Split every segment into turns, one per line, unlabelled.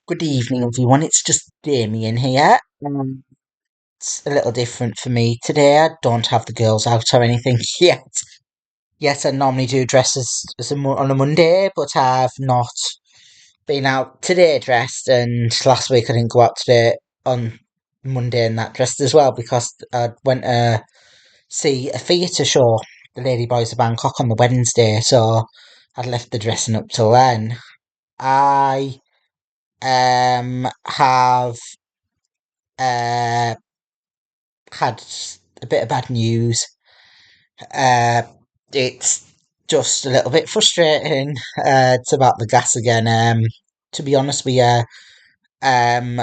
Good evening, everyone. It's just Damian here. It's a little different for me today. I don't have the girls out or anything yet. Yes, I normally do dresses on a Monday, but I've not been out today dressed. And last week I didn't go out today on Monday in that dressed as well because I went to see a theatre show, the Lady Boys of Bangkok, on the Wednesday. So I'd left the dressing up till then. I have uh had a bit of bad news. Uh, it's just a little bit frustrating. It's about the gas again. To be honest with you, um,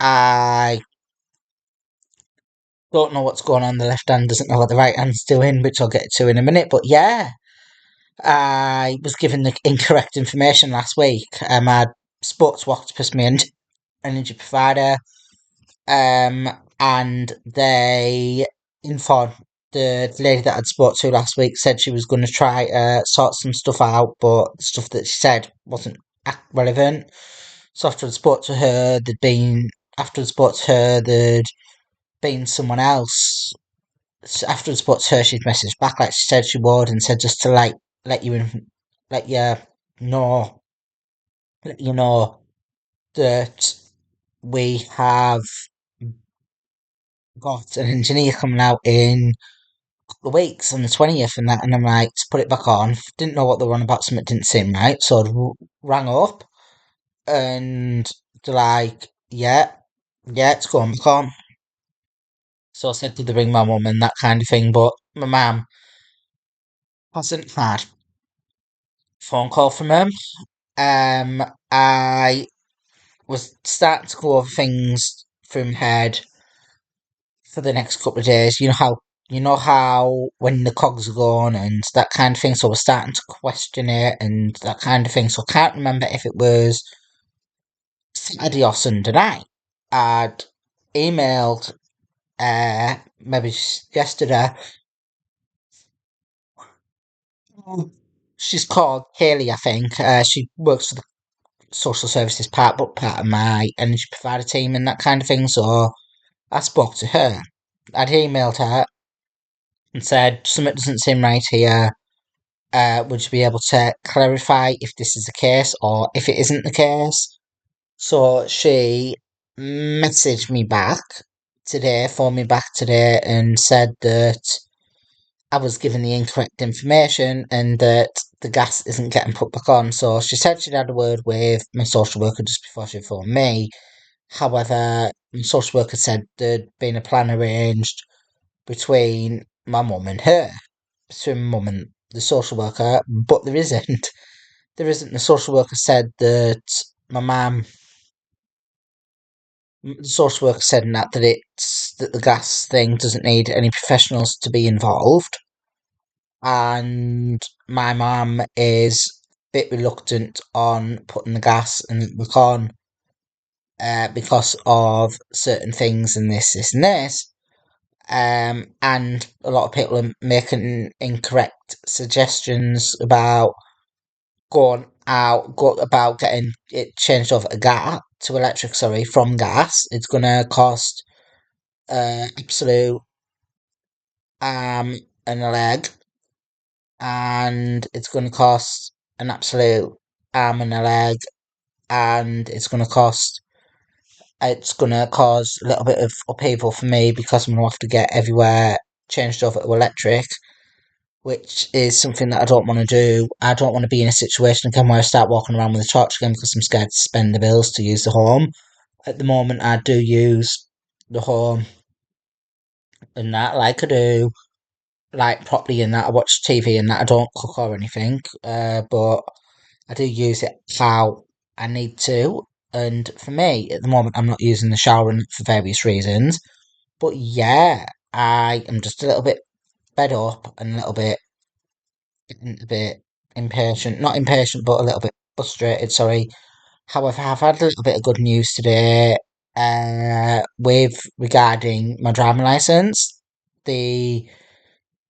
I don't know what's going on. The left hand doesn't know what the right hand's doing, which I'll get to in a minute. But yeah, I was given the incorrect information last week. I spoke to Octopus, my energy provider, um, and they informed the lady that I'd spoke to last week said she was going to try sort some stuff out, but the stuff that she said wasn't relevant. So after I spoke to her, there'd been someone else. After I spoke to her, she'd messaged back like she said she would, and said just to let you in, let you know, let you know that we have got an engineer coming out in the weeks on the 20th and that, and I'm like, to put it back on. Didn't know what they were on about, something didn't seem right, so I rang up and they're like, yeah, it's going back on. So I said, did they ring my mum and that kind of thing, but my mum hasn't had a phone call from them. I was starting to go over things from head for the next couple of days. You know how when the cogs are gone and that kind of thing. So we're starting to question it and that kind of thing. So I can't remember if it was Saturday or Sunday night. I'd emailed maybe yesterday. She's called Haley, I think. She works for the social services part of my energy provider team and that kind of thing. So I spoke to her. I'd emailed her and said something doesn't seem right here. Would you be able to clarify if this is the case or if it isn't the case? So she messaged me back today, phoned me back today, and said that I was given the incorrect information and that the gas isn't getting put back on. So she said she'd had a word with my social worker just before she phoned me. However, my social worker said there'd been a plan arranged between my mum and her, between my mum and the social worker, but there isn't. There isn't. The social worker said that my mum, the social worker said in that that the gas thing doesn't need any professionals to be involved, and my mum is a bit reluctant on putting the gas and back on because of certain things and this and this. And a lot of people are making incorrect suggestions about go about getting it changed over to electric, sorry, from gas. It's gonna cost absolute arm and a leg, and it's gonna cost an absolute arm and a leg, and it's gonna cause a little bit of upheaval for me because I'm gonna have to get everywhere changed over to electric, which is something that I don't want to do. I don't want to be in a situation again where I start walking around with a torch again because I'm scared to spend the bills to use the home. At the moment, I do use the home and that, like I do, like properly in that. I watch TV and that. I don't cook or anything, but I do use it how I need to. And for me, at the moment, I'm not using the shower for various reasons. But yeah, I am just a little bit fed up and a little bit impatient. Not impatient, but a little bit frustrated, sorry. However, I've had a little bit of good news today with regarding my driving licence. The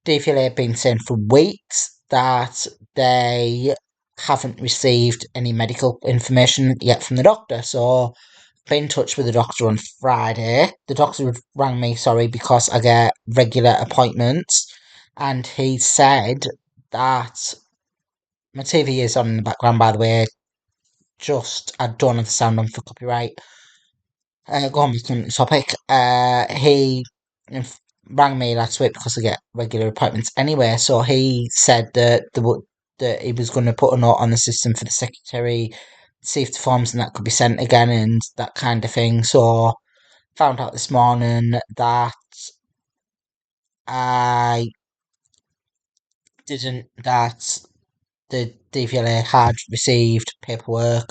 DVLA have been saying for weeks that they haven't received any medical information yet from the doctor. So been in touch with the doctor on Friday. The doctor had rang me, sorry, because I get regular appointments, and he said that my TV is on in the background, by the way. Just I don't have the sound on for copyright. Go on back on the topic. He inf- rang me last week because I get regular appointments anyway. So he said that he was going to put a note on the system for the secretary, see if the forms and that could be sent again and that kind of thing. So found out this morning that I didn't that the DVLA had received paperwork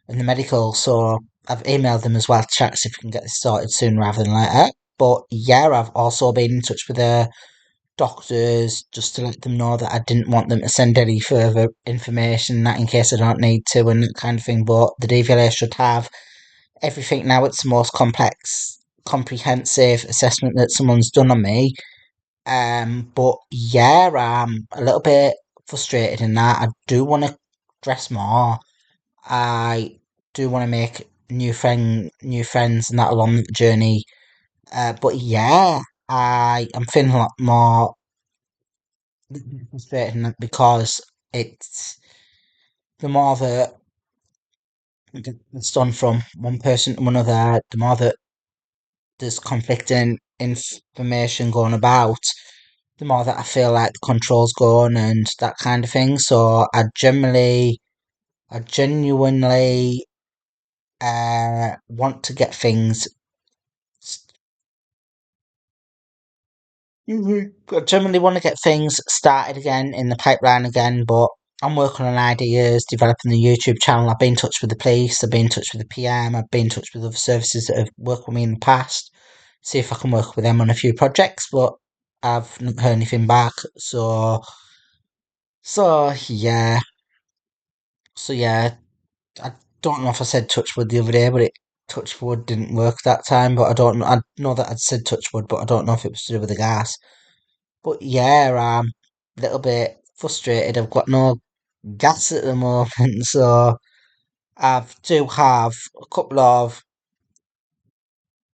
and the medical, so I've emailed them as well to check if we can get this sorted soon rather than later. But yeah, I've also been in touch with the doctors just to let them know that I didn't want them to send any further information, that in case I don't need to and that kind of thing. But the DVLA should have everything now. It's the most complex, comprehensive assessment that someone's done on me. But yeah, I'm a little bit frustrated in that. I do want to dress more. I do want to make new friends, and that along the journey. But yeah, I am feeling a lot more frustrated in that because it's the more that it's done from one person to another, the more that there's conflicting information going about, the more that I feel like the control's gone and that kind of thing. So I genuinely want to get things. I generally want to get things started again in the pipeline again, but I'm working on ideas, developing the YouTube channel. I've been in touch with the police, I've been in touch with the PM, I've been in touch with other services that have worked with me in the past. See if I can work with them on a few projects, but I've not heard anything back. So yeah. I don't know if I said touchwood the other day, but it touchwood didn't work that time. But I don't know. I know that I'd said touchwood, but I don't know if it was to do with the gas. But yeah, I'm a little bit frustrated. I've got no gas at the moment, so I do have a couple of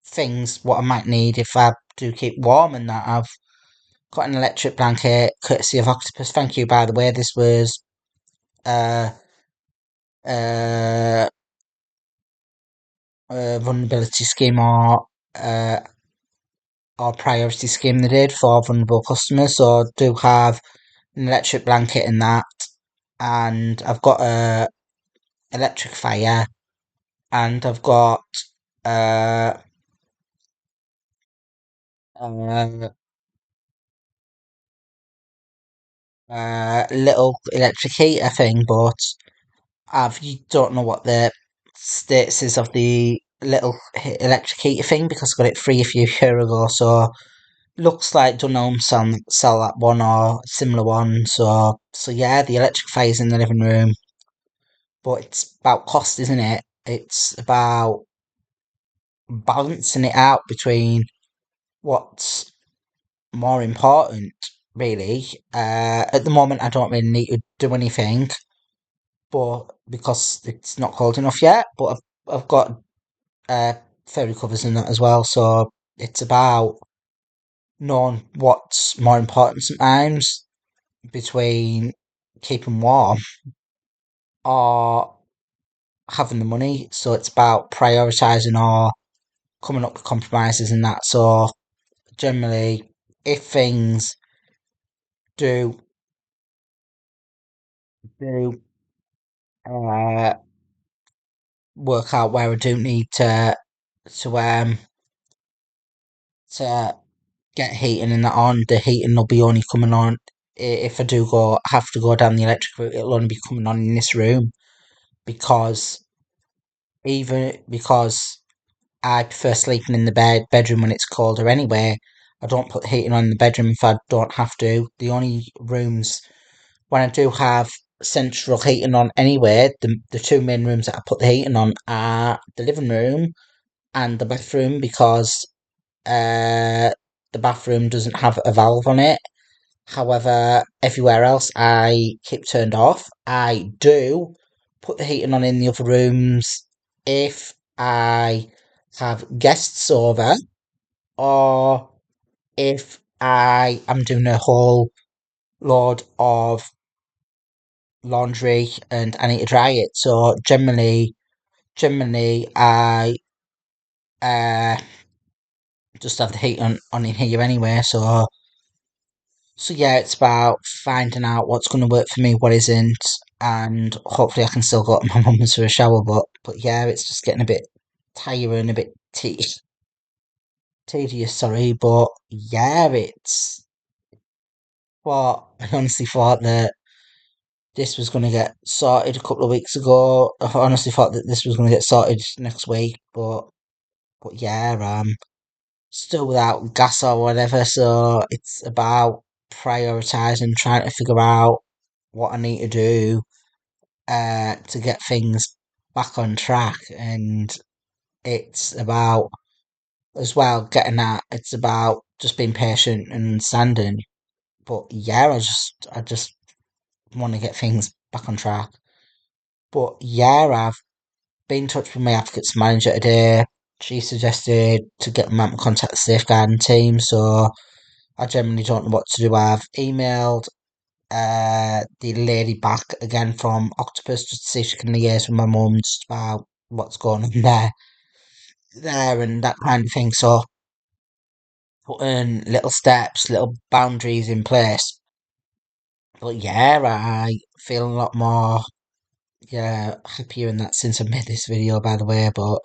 things what I might need if I do keep warm, and that I've got an electric blanket courtesy of Octopus. Thank you, by the way. This was uh uh a vulnerability scheme uh or priority scheme they did for vulnerable customers. So I do have an electric blanket in that, and I've got a electric fire, and I've got uh, uh, little electric heater thing, but you don't know what the status is of the little electric heater thing because I got it free a few years ago. So looks like Dunelm sell that one or similar one. So yeah, the electric fire's in the living room, but it's about cost, isn't it? It's about balancing it out between what's more important, really. At the moment, I don't really need to do anything, but because it's not cold enough yet. But I've got uh, fairy covers in that as well, so it's about knowing what's more important sometimes between keeping warm or having the money. So it's about prioritizing or coming up with compromises and that. So generally, if things do do uh, work out where I do need to um to get heating and that on, the heating will be only coming on if I do have to go down the electric route. It'll only be coming on in this room because because I prefer sleeping in the bedroom when it's colder anyway. I don't put the heating on in the bedroom if I don't have to. The only rooms when I do have central heating on anyway, the two main rooms that I put the heating on are the living room and the bathroom because uh the bathroom doesn't have a valve on it. However, everywhere else I keep turned off. I do put the heating on in the other rooms if I have guests over or if I am doing a whole load of laundry and I need to dry it. So generally I uh just have the heat on in here anyway. So yeah, it's about finding out what's going to work for me, what isn't, and hopefully I can still go to my mum's for a shower. But yeah, it's just getting a bit tiring, a bit tedious. Sorry, but yeah, it's what I honestly thought that this was going to get sorted a couple of weeks ago. I honestly thought that this was going to get sorted next week, but yeah, still without gas or whatever. So it's about prioritizing, trying to figure out what I need to do to get things back on track. And it's about, as well, getting that, it's about just being patient and understanding. But yeah, I just want to get things back on track. But yeah, I've been in touch with my advocates manager today. She suggested to get them out and contact the safeguarding team, so I generally don't know what to do. I've emailed the lady back again from Octopus just to see if she can liaise with my mum just about what's going on there and that kind of thing. So putting little steps, little boundaries in place. But yeah, I feel a lot more happier in that since I made this video, by the way. But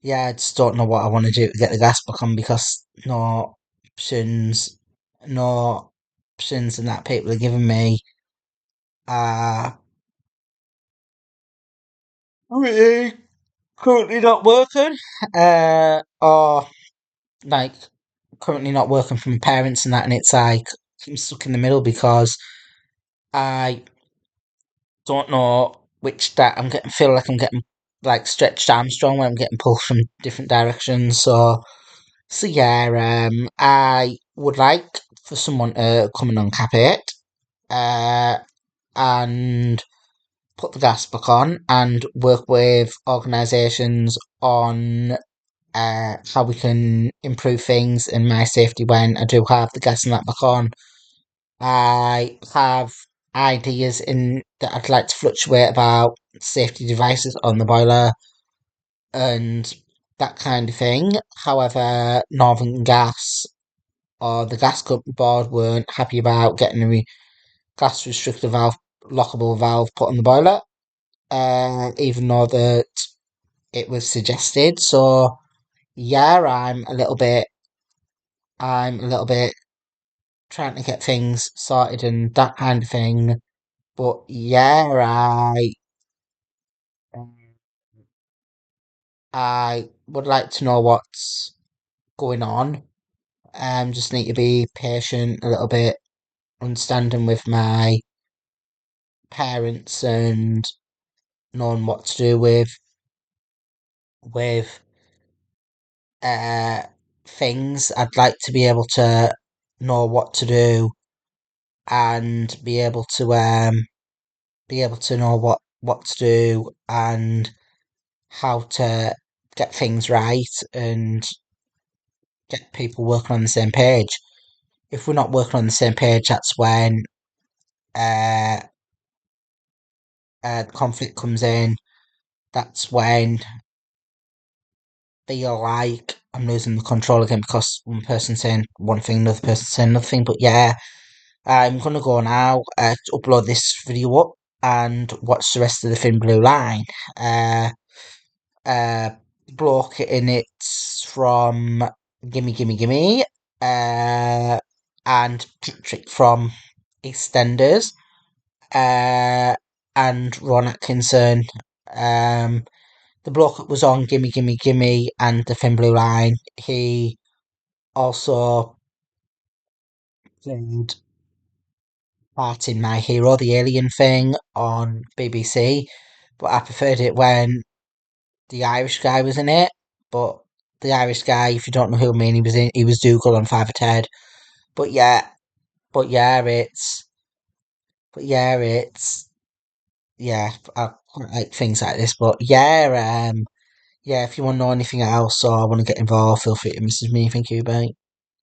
yeah, I just don't know what I want to do to get the gas back on because options, no options, and that people are giving me are really currently not working. Or like currently not working for my parents and that, and it's like I'm stuck in the middle because I don't know which that I'm getting. Feel like I'm getting like stretched Armstrong when I'm getting pulled from different directions. So yeah, I would like for someone to come and uncap it, uh, and put the gas back on and work with organisations on how we can improve things and my safety when I do have the gas and that back on. I have ideas in that I'd like to fluctuate about safety devices on the boiler and that kind of thing. However, Northern Gas or the gas company board weren't happy about getting a gas restrictor valve, lockable valve put on the boiler, even though that it was suggested. So yeah, I'm a little bit trying to get things sorted and that kind of thing. But yeah, um, I would like to know what's going on. Just need to be patient a little bit, understanding with my parents and knowing what to do with uh things. I'd like to be able to know what to do and be able to know what to do and how to get things right and get people working on the same page. If we're not working on the same page, that's when uh, conflict comes in. That's when feel like I'm losing the control again because one person's saying one thing, another person's saying another thing. But yeah, I'm gonna go now to upload this video up and watch the rest of the Thin Blue Line. Uh, uh, bloke in it from Gimme Gimme Gimme, and Patrick from EastEnders, uh, and Ron Atkinson. Um, the bloke that was on Gimme Gimme Gimme and the Thin Blue Line, he also played part in My Hero, the Alien thing on BBC, but I preferred it when the Irish guy was in it. But the Irish guy, if you don't know who I mean, he was Dougal on Five of Ted. But yeah, But yeah, it's yeah, I quite like things like this. But yeah, yeah, if you want to know anything else or want to get involved, feel free to message me. Thank you, bye.